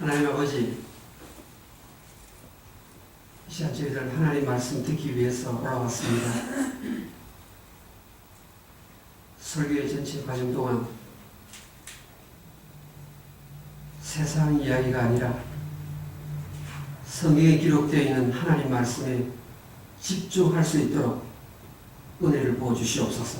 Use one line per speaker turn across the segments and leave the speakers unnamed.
하나님 아버지, 이 시간 저희들 하나님 말씀 듣기 위해서 올라왔습니다. 설교의 전체 과정 동안 세상 이야기가 아니라 성경에 기록되어 있는 하나님 말씀에 집중할 수 있도록 은혜를 부어주시옵소서.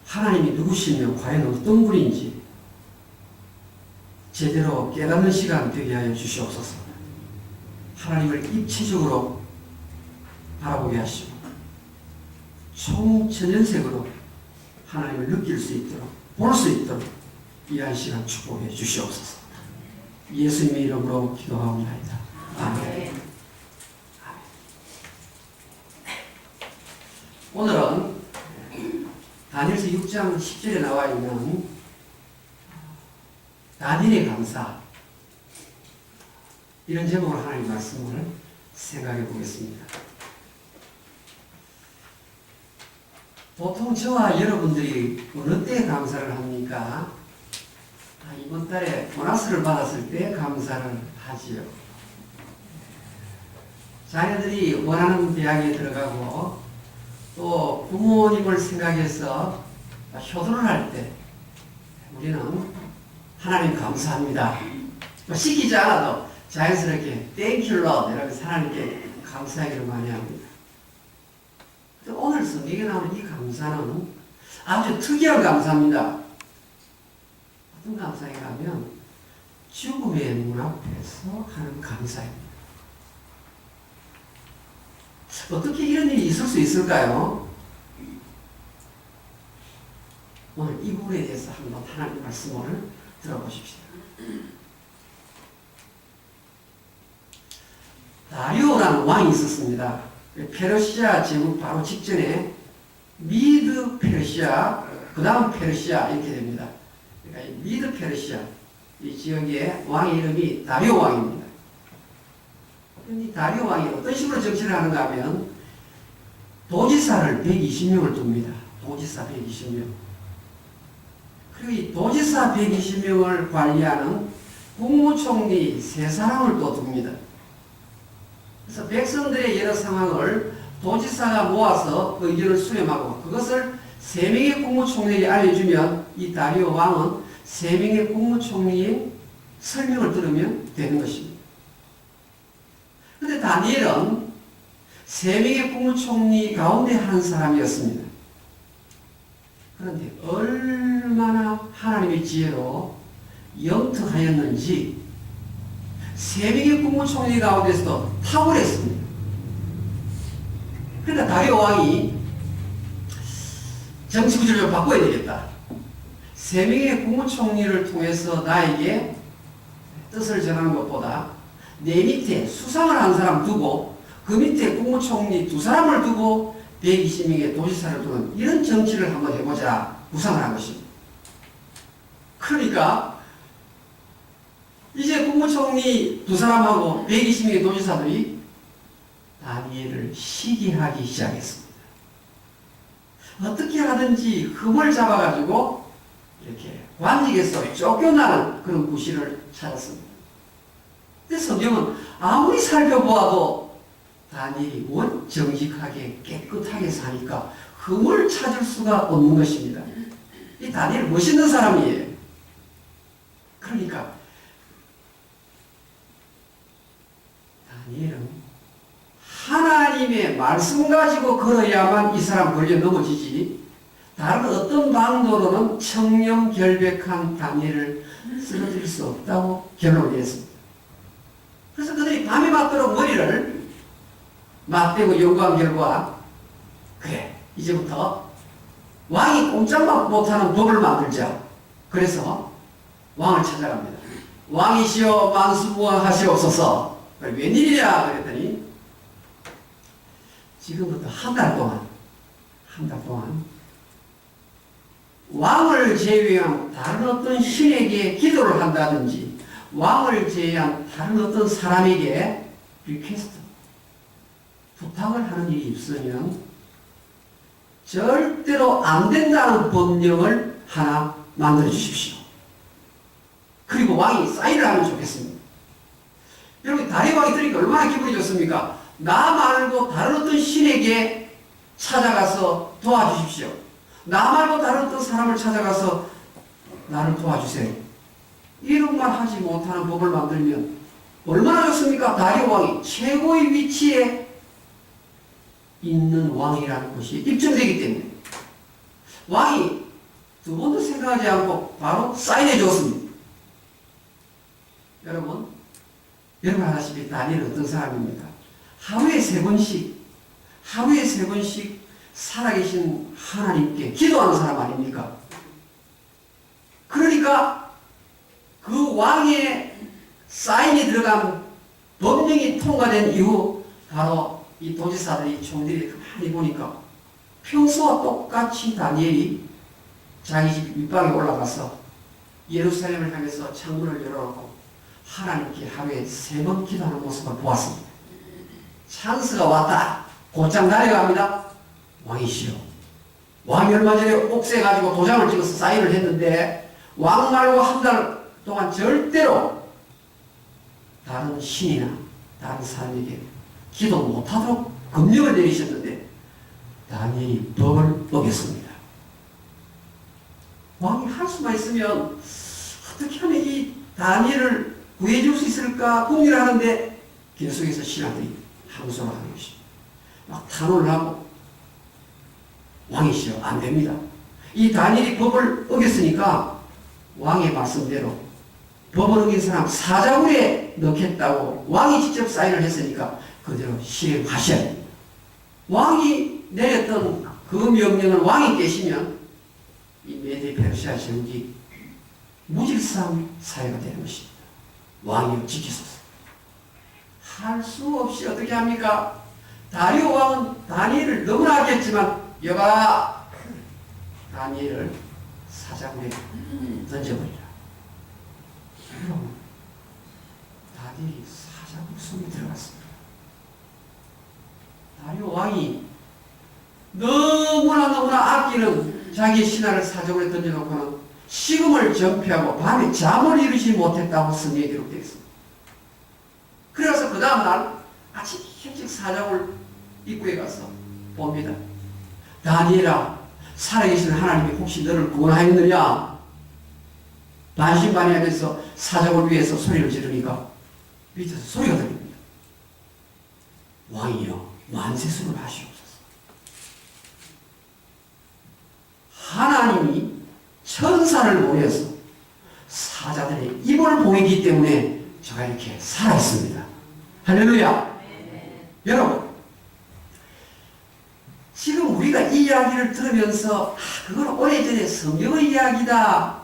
하나님이 누구시며 과연 어떤 분인지 제대로 깨닫는 시간 되게 하여 주시옵소서. 하나님을 입체적으로 바라보게 하시고 총천연색으로 하나님을 느낄 수 있도록, 볼 수 있도록 이한 시간 축복해 주시옵소서. 예수님의 이름으로 기도하옵나이다. 아멘. 오늘은 다니엘서 6장 10절에 나와 있는 다니엘의 감사, 이런 제목으로 하나님 말씀을 생각해 보겠습니다. 보통 저와 여러분들이 어느 때 감사를 합니까? 이번 달에 보너스를 받았을 때 감사를 하지요. 자녀들이 원하는 대학에 들어가고 또 부모님을 생각해서 효도를 할 때 우리는 하나님 감사합니다. 시키지 않아도 자연스럽게 Thank you Lord 이러면서 하나님께 감사하기를 많이 합니다. 오늘 성경에 나오는 이 감사는 아주 특이한 감사입니다. 어떤 감사인가 하면 죽음의 눈앞에서 하는 감사입니다. 어떻게 이런 일이 있을 수 있을까요? 오늘 이 부분에 대해서 한번 하나님 말씀을 들어보십시다. 다리오라는 왕이 있었습니다. 페르시아 제국 바로 직전에 미드 페르시아, 그 다음 페르시아 이렇게 됩니다. 그러니까 이 미드 페르시아 이 지역의 왕의 이름이 다리오 왕입니다. 이 다리오 왕이 어떤 식으로 정치를 하는가 하면 도지사를 120명을 둡니다. 도지사 120명. 그리고 이 도지사 120명을 관리하는 국무총리 3사람을 또 둡니다. 그래서 백성들의 여러 상황을 도지사가 모아서 그 의견을 수렴하고 그것을 3명의 국무총리에게 알려주면 이 다리오 왕은 3명의 국무총리의 설명을 들으면 되는 것입니다. 그런데 다니엘은 3명의 국무총리 가운데 한 사람이었습니다. 그런데 얼마나 하나님의 지혜로 영특하였는지 3명의 국무총리 가운데서도 탁월했습니다. 그러니까 다리오 왕이 정치 구조를 좀 바꿔야 되겠다. 3명의 국무총리를 통해서 나에게 뜻을 전하는 것보다 내 밑에 수상을 한 사람 두고 그 밑에 국무총리 2사람을 두고 120명의 도지사를 두는 이런 정치를 한번 해보자 구상을 한 것입니다. 그러니까 이제 국무총리 2사람하고 120명의 도지사들이 다니엘을 시기하기 시작했습니다. 어떻게 하든지 흠을 잡아가지고 이렇게 관직에서 쫓겨나는 그런 구실을 찾았습니다. 근데 성경은 아무리 살펴보아도 다니엘이 원 정직하게 깨끗하게 사니까 흠을 찾을 수가 없는 것입니다. 이 다니엘 멋있는 사람이에요. 그러니까 다니엘은 하나님의 말씀 가지고 걸어야만 이 사람 걸려 넘어지지 다른 어떤 방도로는 청렴결백한 다니엘을 쓰러뜨릴 수 없다고 결론을 내렸습니다. 그래서 그들이 밤에 맞도록 머리를 맞대고 연구한 결과 그래 이제부터 왕이 꼼짝만 못하는 법을 만들자. 그래서 왕을 찾아갑니다. 왕이시여 만수무강하시옵소서. 웬일이냐 그랬더니 지금부터 한 달 동안 왕을 제외한 다른 어떤 신에게 기도를 한다든지 왕을 제외한 다른 어떤 사람에게 리퀘스트 부탁을 하는 일이 있으면 절대로 안 된다는 법령을 하나 만들어 주십시오. 그리고 왕이 사인을 하면 좋겠습니다. 여러분, 다리 왕이 들으니까 얼마나 기분이 좋습니까? 나 말고 다른 어떤 신에게 찾아가서 도와주십시오. 나 말고 다른 어떤 사람을 찾아가서 나를 도와주세요. 이런 말 하지 못하는 법을 만들면 얼마나 좋습니까? 다리오 왕이 최고의 위치에 있는 왕이라는 것이 입증되기 때문에 왕이 두 번도 생각하지 않고 바로 사인해 줬습니다. 여러분 아다시피 다니엘은 어떤 사람입니까? 하루에 세 번씩 살아계신 하나님께 기도하는 사람 아닙니까? 그러니까 그 왕의 사인이 들어간 법령이 통과된 이후 바로 이 도지사들이 총들이 가만히 보니까 평소와 똑같이 다니엘이 자기 집 윗방에 올라가서 예루살렘을 향해서 창문을 열어놓고 하나님께 하루에 3번 기도하는 모습을 보았습니다. 찬스가 왔다. 곧장 달려갑니다. 왕이시여. 왕이 얼마 전에 옥새 가지고 도장을 찍어서 사인을 했는데 왕 말고 한 달 동안 절대로 다른 신이나 다른 사람에게 기도 못하도록 금령을 내리셨는데 다니엘이 법을 어겼습니다. 왕이 할 수만 있으면 어떻게 하면 이 다니엘을 구해줄 수 있을까 궁리를 하는데 계속해서 신하들이 항소를 하는 것입니다. 막 탄원을 하고 왕이시여 안 됩니다. 이 다니엘이 법을 어겼으니까 왕의 말씀대로 법을 어긴 사람 사자굴에 넣겠다고 왕이 직접 사인을 했으니까 그대로 실행하셔야 됩니다. 왕이 내렸던 그 명령을 왕이 깨시면 이 메데 페르시아 제국이 무질서한 사회가 되는 것입니다. 왕이여 지키소서. 할 수 없이 어떻게 합니까? 다리오 왕은 다니엘을 너무나 아꼈지만 여봐 다니엘을 사자굴에 던져버리라. 다니엘이 사자굴 속에 들어갔습니다. 다리오 왕이 너무나 아끼는 자기 신하를 사자굴에 던져놓고는 식음을 전폐하고 밤에 잠을 이루지 못했다고 성경에 기록되어 있습니다. 그래서 그 다음날 아침 일찍 사자굴 입구에 가서 봅니다. 다니엘아, 살아계신 하나님이 혹시 너를 구원하였느냐? 반신반의하면서 사자굴 위에서 소리를 지르니까 밑에서 소리가 들립니다. 왕이여 만세수를 하시옵소서. 하나님이 천사를 보내서 사자들의 입을 보이기 때문에 제가 이렇게 살아있습니다. 할렐루야. 여러분 지금 우리가 이 이야기를 들으면서 그건 오래전에 성경의 이야기다.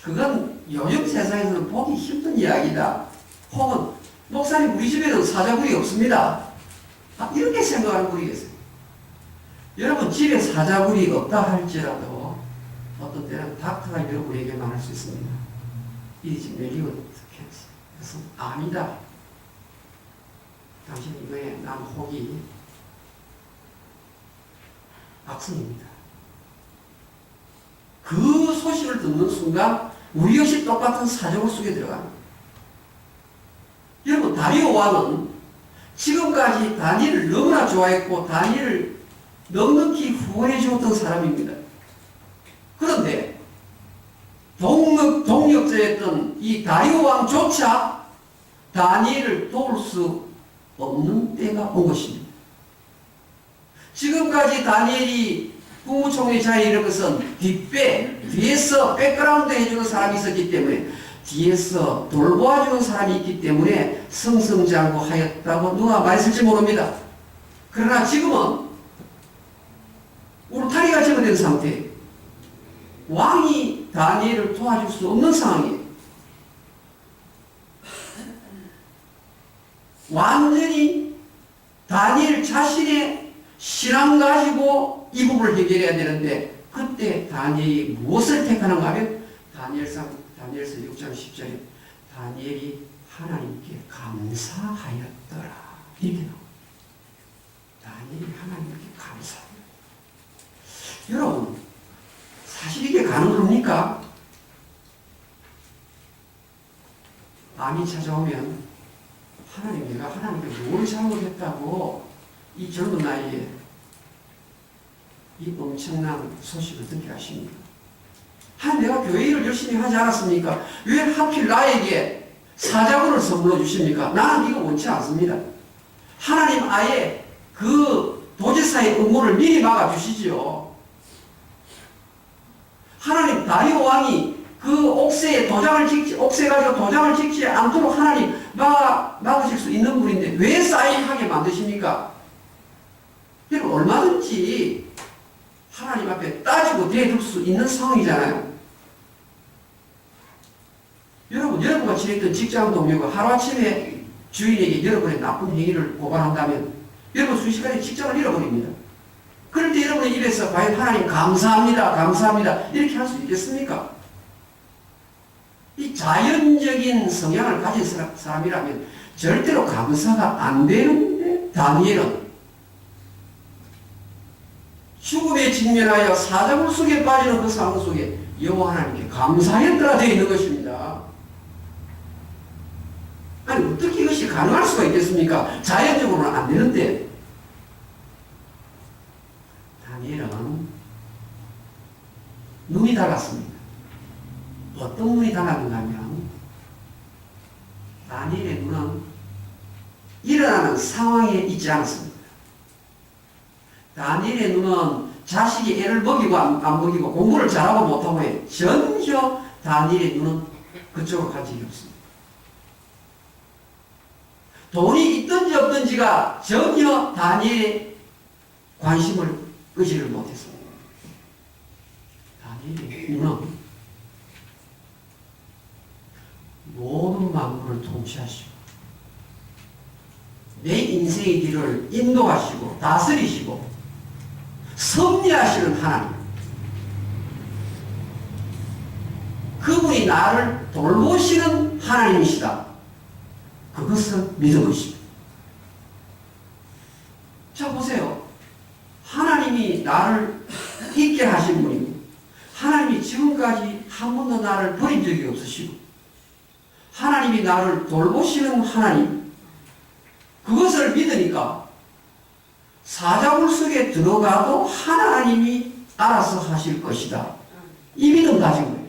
그건 요즘 세상에서는 보기 힘든 이야기다. 혹은 목사님 우리 집에는 사자굴이 없습니다. 이렇게 생각하는 분이 계세요. 여러분 집에 사자굴이 없다 할지라도 어떤 때는 닥터가 여러분에게만 할 수 있습니다. 이 집 내리고 어떻게 했어? 그래서 아니다. 당신 이거에 난 혹이 악성입니다. 그 소식을 듣는 순간 우리 역시 똑같은 사정을 속에 들어갑니다. 여러분 다리오 왕은 지금까지 다니엘을 너무나 좋아했고 다니엘을 넉넉히 후원해 주었던 사람입니다. 그런데 동력자였던 이 다리오 왕조차 다니엘을 도울 수 없는 때가 온 것입니다. 지금까지 다니엘이 국무총리 자리에 이른 것은 뒤에서 백그라운드 해주는 사람이 있었기 때문에 뒤에서 돌보아주는 사람이 있기 때문에 승승장구하였다고 누가 말했을지 모릅니다. 그러나 지금은 울타리가 제거된 상태, 왕이 다니엘을 도와줄 수 없는 상황이에요. 완전히 다니엘 자신의 신앙 가지고 이 부분을 해결해야 되는데 그때 다니엘이 무엇을 택하는가 하면 다니엘서 6장 10절에 다니엘이 하나님께 감사하였더라 이렇게 나옵니다. 다니엘이 하나님께 감사합니다. 여러분 사실 이게 가능합니까? 암이 찾아오면 하나님, 내가 하나님께 뭘 잘못했다고 이 젊은 나이에 이 엄청난 소식을 듣게 하십니까? 내가 교회 일을 열심히 하지 않았습니까? 왜 하필 나에게 사자굴을 선물로 주십니까? 나는 이거 원치 않습니다. 하나님 아예 그 도지사의 업무를 미리 막아주시지요. 하나님 다리오 왕이 그 옥새에 옥새 가지고 도장을 찍지 않도록 하나님 막으실 수 있는 분인데 왜 사인하게 만드십니까? 여러분, 얼마든지 하나님 앞에 따지고 대들 수 있는 상황이잖아요. 여러분과 지냈던 직장 동료가 하루아침에 주인에게 여러분의 나쁜 행위를 고발한다면 여러분 순식간에 직장을 잃어버립니다. 그럴 때 여러분의 입에서 과연 하나님 감사합니다, 감사합니다 이렇게 할 수 있겠습니까? 이 자연적인 성향을 가진 사람이라면 절대로 감사가 안 되는데 다니엘은 죽음에 직면하여 사자굴 속에 빠지는 그 상황 속에 여호와 하나님께 감사했더라 되어 있는 것입니다. 아니 어떻게 이것이 가능할 수가 있겠습니까? 자연적으로는 안 되는데. 다니엘은 눈이 달랐습니다. 어떤 눈이 달랐는가 하면 다니엘의 눈은 일어나는 상황에 있지 않았습니다. 다니엘의 눈은 자식이 애를 먹이고 안 먹이고 공부를 잘하고 못하고 해. 전혀 다니엘의 눈은 그쪽으로 간 적이 없습니다. 돈이 있든지 없든지가 전혀 다니엘의 관심을 끄지를 못했습니다. 다니엘의 눈은 모든 만물을 통치하시고 내 인생의 길을 인도하시고 다스리시고 섭리하시는 하나님, 그분이 나를 돌보시는 하나님이시다. 그것을 믿은 것입니다. 자 보세요. 하나님이 나를 있게 하신 분이고 하나님이 지금까지 한 번도 나를 버린 적이 없으시고 하나님이 나를 돌보시는 하나님, 그것을 믿으니까 사자굴 속에 들어가도 하나님이 알아서 하실 것이다. 이 믿음 가진 거예요.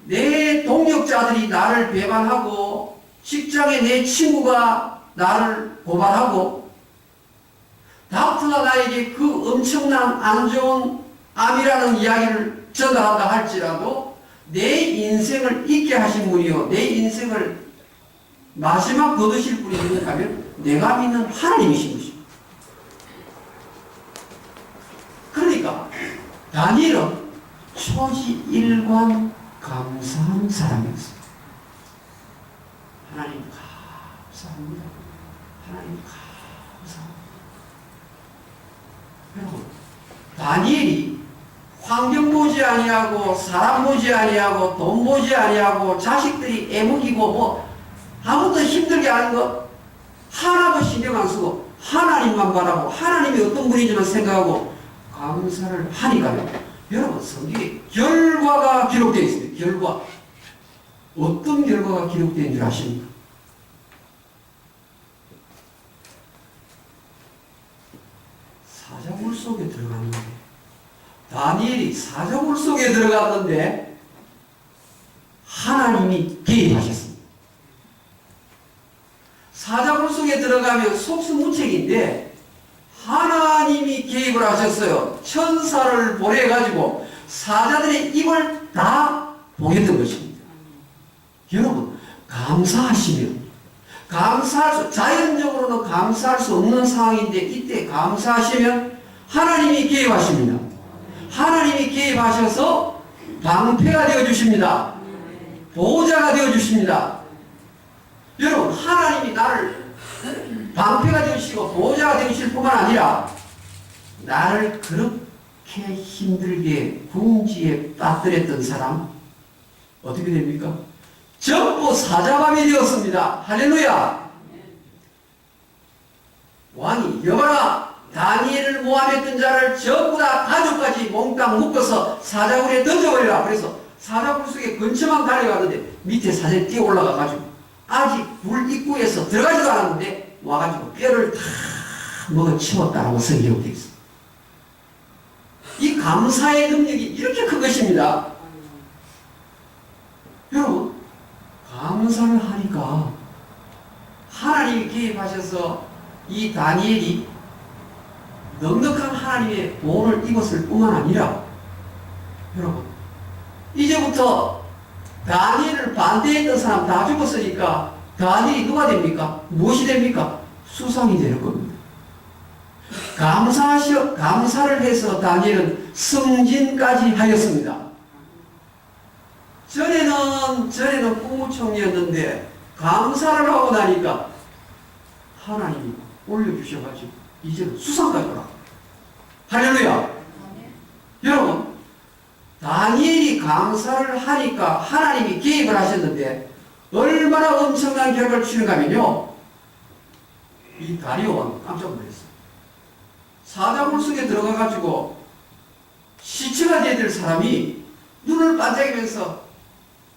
내 동력자들이 나를 배반하고 직장에 내 친구가 나를 고발하고 닥터가 나에게 그 엄청난 안 좋은 암이라는 이야기를 전달한다 할지라도 내 인생을 잊게 하신 분이요, 내 인생을 마지막 거두실 분이 있는가 하면 내가 믿는 하나님이신 것입니다. 그러니까 다니엘은 초지일관 감사하는 사람이었어요. 하나님 감사합니다. 하나님 감사합니다. 여러분, 다니엘이 환경 보지 아니하고 사람 보지 아니하고 돈 보지 아니하고 자식들이 애먹이고 뭐 아무도 힘들게 하는 거 하나도 신경 안 쓰고 하나님만 바라고 하나님이 어떤 분인지만 생각하고 감사를 하니까요. 여러분, 성경에 결과가 기록되어 있습니다. 결과. 어떤 결과가 기록되어 있는 줄 아십니까? 사자굴 속에 들어갔는데 다니엘이 사자굴 속에 들어갔는데 하나님이 개입하셨습니다. 사자굴 속에 들어가면 속수무책인데 하나님이 개입을 하셨어요. 천사를 보내가지고 사자들의 입을 다 보겠던 것입니다. 여러분, 감사하시면 자연적으로는 감사할 수 없는 상황인데 이때 감사하시면 하나님이 개입하십니다. 하나님이 개입하셔서 방패가 되어주십니다. 보호자가 되어주십니다. 여러분, 하나님이 나를 방패가 되어주시고 보호자가 되어주실 뿐만 아니라 나를 그렇게 힘들게 궁지에 빠뜨렸던 사람 어떻게 됩니까? 전부 사자밤이 되었습니다. 할렐루야. 왕이 여봐라, 다니엘을 모함했던 자를 전부 다 가족까지 몽땅 묶어서 사자굴에 던져버리라. 그래서 사자굴 속에 근처만 달려갔는데 밑에 사진 뛰어 올라가가지고 아직 굴 입구에서 들어가지도 않았는데 와가지고 뼈를 다 먹어 치웠다라고 성경에 되어 있습니다. 이 감사의 능력이 이렇게 큰 것입니다. 여러분, 감사를 하니까 하나님이 개입하셔서 이 다니엘이 넉넉한 하나님의 보호를 입었을 뿐만 아니라, 여러분, 이제부터 다니엘을 반대했던 사람 다 죽었으니까 다니엘이 누가 됩니까? 무엇이 됩니까? 수상이 되는 겁니다. 감사를 해서 다니엘은 승진까지 하였습니다. 전에는 국무총리였는데 감사를 하고 나니까 하나님이 올려주셔가지고 이제는 수상까지 오라. 할렐루야. 여러분, 다니엘이 감사를 하니까 하나님이 개입을 하셨는데 얼마나 엄청난 결과를 치는가 하면요, 이 다리오 왕이 깜짝 놀랐어요. 사자굴 속에 들어가가지고 시체가 되어야 될 사람이 눈을 반짝이면서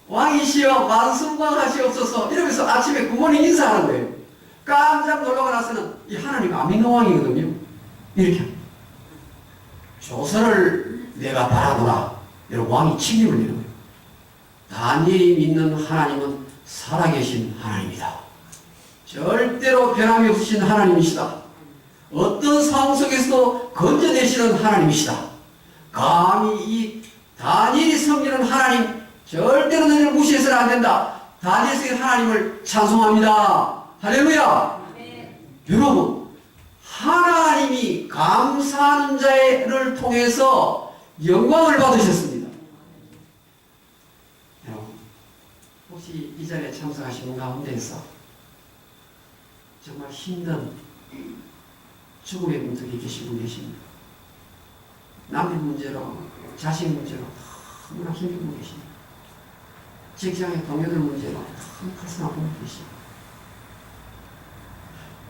왕이시여 만승왕하시옵소서 이러면서 아침에 굿모닝 인사하는 거예요. 깜짝 놀라고 나서는 이 하나님 아미노 왕이거든요. 이렇게 조서를 내가 바라노라. 여러분, 왕이 칭임을 내는 거예요. 다니엘이 믿는 하나님은 살아계신 하나님이다. 절대로 변함이 없으신 하나님이시다. 어떤 상황 속에서도 건져내시는 하나님이시다. 감히 이 다니엘이 섬기는 하나님, 절대로 너희를 무시해서는 안 된다. 다니엘이 섬기는 하나님을 찬송합니다. 할렐루야. 여러분, 하나님이 감사하는 자를 통해서 영광을 받으셨습니다. 여러분, 혹시 이 자리에 참석하신 분 가운데서 정말 힘든 죽음의 문턱에 계신 분 계십니다. 남의 문제로, 자식 문제로 너무나 힘든 분 계십니다. 직장의 동료들 문제로 너무 가슴 아픈 분 계십니다.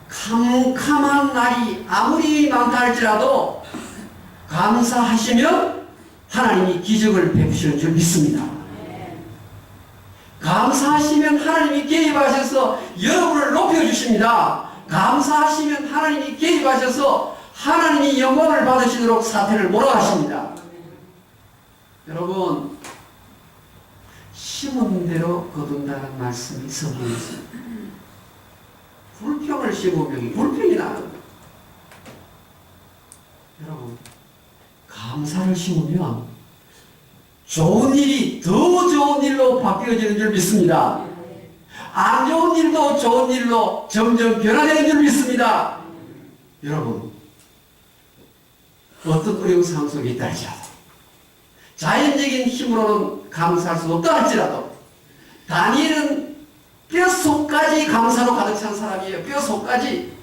캄캄한 날이 아무리 많다 할지라도 감사하시면 하나님이 기적을 베푸시는 줄 믿습니다. 감사하시면 하나님이 개입하셔서 여러분을 높여주십니다. 감사하시면 하나님이 개입하셔서 하나님이 영광을 받으시도록 사태를 몰아가십니다. 여러분, 심은 대로 거둔다는 말씀이 성경에 있습니다. 불평을 심으면 불평이 나는 거예요. 여러분, 감사를 심으면 좋은 일이 더 좋은 일로 바뀌어지는 줄 믿습니다. 안 좋은 일도 좋은 일로 점점 변화되는 줄 믿습니다. 여러분, 어떤 어려운 상황 속에 있다 할지라도, 자연적인 힘으로는 감사할 수 없다 할지라도, 다니엘은 뼛속까지 감사로 가득 찬 사람이에요. 뼛속까지.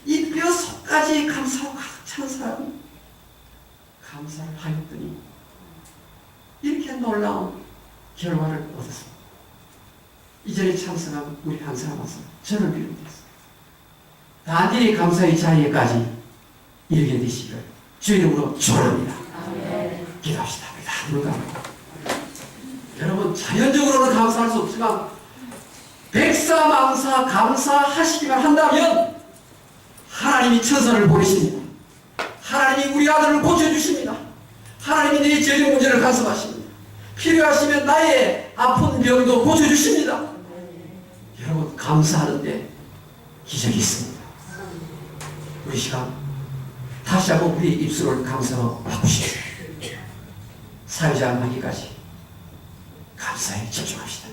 이 뼛속까지 감사로 가득 찬 사람이 감사를 하였더니 이렇게 놀라운 결과를 얻었습니다. 이 자리에 참석한 우리 한 사람 한 사람, 저를 비롯해서 다니엘의 감사의 자리에까지 이르게 되시기를 주의 이름으로 축원합니다. 기도합시다. 누가 여러분, 자연적으로는 감사할 수 없지만 백사망사 감사하시기만 한다면 하나님이 천사를 보내십니다. 하나님이 우리 아들을 고쳐주십니다. 하나님이 내 죄의 문제를 간섭하십니다. 필요하시면 나의 아픈 병도 고쳐주십니다. 여러분, 감사하는데 기적이 있습니다. 우리 시간 다시 한번 우리 입술을 감사로 바꾸십시오. 사회자 만기까지 감사에 집중합시다.